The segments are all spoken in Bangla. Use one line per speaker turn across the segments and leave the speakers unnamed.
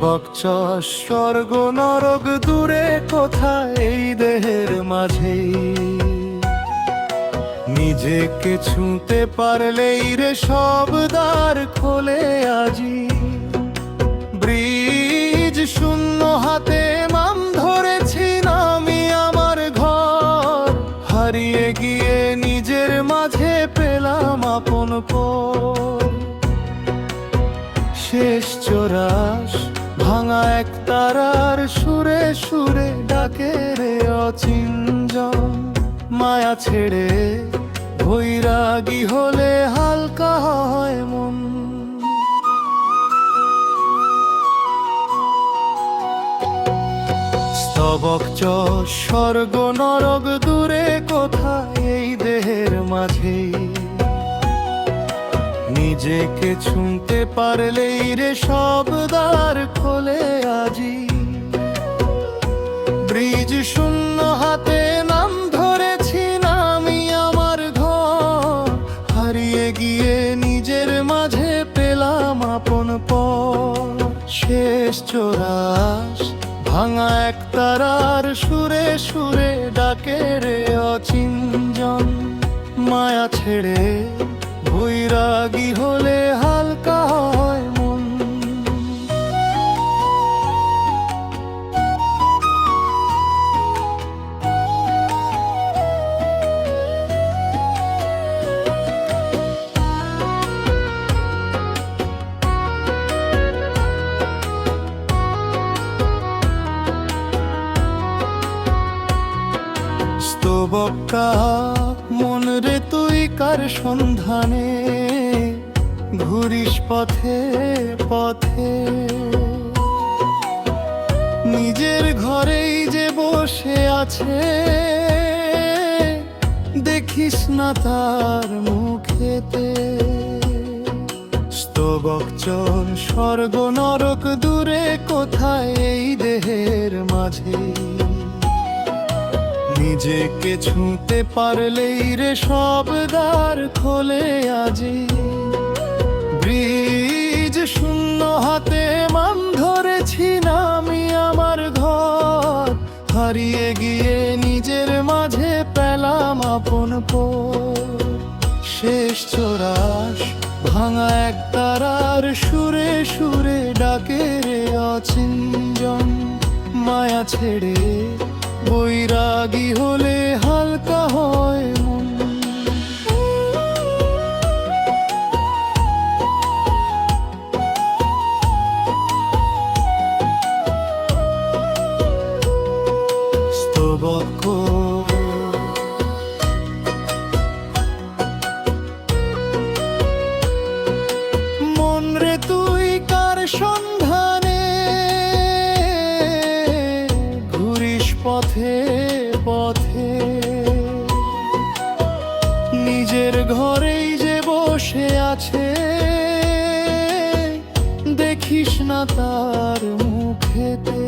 স্তবক স্বর্গ নরক দূরে কোথায় এই দেহের মাঝেই নিজেকে ছুঁতে পারলেই রে সব দ্বার খোলে আজি। ব্রিজ শূন্য হাতে মাম ধরেছি আমি আমার ঘর, হারিয়ে গিয়ে নিজের মাঝে পেলাম আপন পর। শেষ চোরাস ভাঙা এক তারার সুরে সুরে ডাকে রে অচিঞ্জন, মায়া ছেড়ে বৈরাগী হলে হালকা হয় মন। স্তবক স্বর্গ নরক দূরে কোথায় এই দেহের মাঝেই নিজেকে ছুঁতে পারলেই রে সব দ্বার খোলে আজি। ব্রিজ শূন্য হাতে নাম ধরেছি আমি আমার ঘর, হারিয়ে গিয়ে নিজের মাঝে পেলাম আপন পর। শেষ চোরাস ভাঙা এক তারার সুরে সুরে ডাকে রে অচিঞ্জন, মায়া ছেড়ে বৈরাগী হলে হালকা হয় মন। স্তবক মন রে তুই কার সন্ধানে ঘুরিস পথে পথে, নিজের ঘরেই যে বসে আছে দেখিস না তার মুখেতে। স্তবক স্বর্গ নরক দূরে কোথায় এই দেহের মাঝে নিজেকে ছুঁতে পারলেই রে সব দ্বার খোলে আজি। ব্রিজ শূন্য হাতে মান ধরেছি আমি আমার ঘর, হারিয়ে গিয়ে নিজের মাঝে পেলাম আপন পর। শেষ চোরাস ভাঙা এক তারার সুরে সুরে ডাকে রে অচিঞ্জন, মায়া ছেড়ে বৈরাগী হলে হালকা হয় মন। স্তবক মন রে তুই কার সন্ধানে ঘুরিস পথে পথে, নিজের ঘরেই যে বসে আছে দেখিস না তার মুখেতে।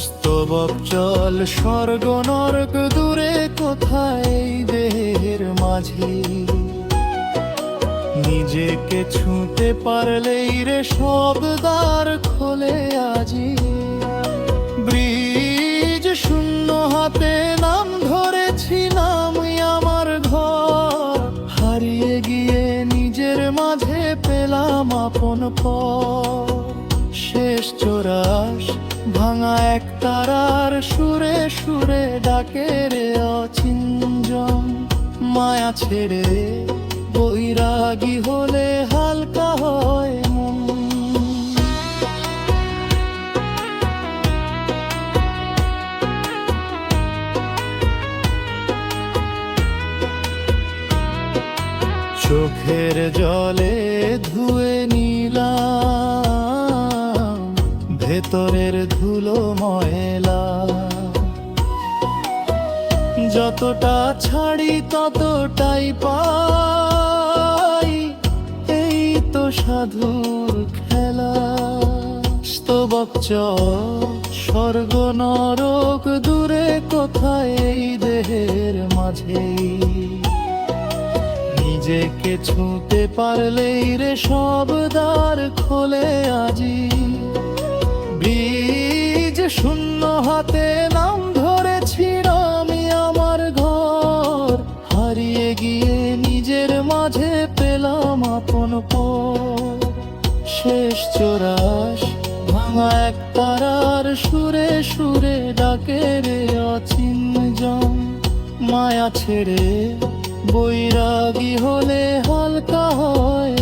স্তবক স্বর্গ নরক দূরে কোথায় এই দেহের মাঝে নিজেকে ছুঁতে পারলেই রে সব দ্বার খোলে আজি। ব্রিজ শূন্য হাতে নাম ধরেছি আমি আমার ঘর, হারিয়ে গিয়ে নিজের মাঝে পেলাম আপন পর। শেষ চোরাস ভাঙা এক তারার সুরে সুরে ডাকে রে অচিঞ্জন, মায়া ছেড়ে বৈরাগী হলে হালকা হয় মন। চোখের জলে ধুয়ে নিলাম ভেতরের ধুলো ময়লা, যতটা ছাড়ি ততটাই পাই, এই তো সাধুর খেলা। স্তবক স্বর্গ নরক দূরে কোথায় এই দেহের মাঝে নিজেকে ছুঁতে পারলেই রে সব দ্বার খোলে আজি। বীজ শূন্য হাতে নাম ধরেছিল আমি আমার ঘর, হারিয়ে গিয়ে নিজের মাঝে পেলাম আপন পর। শেষ চোরাস ভাঙা এক তারার সুরে সুরে ডাকে রে অচিন জন। মায়া ছেড়ে বৈরাগী হলে হালকা হয়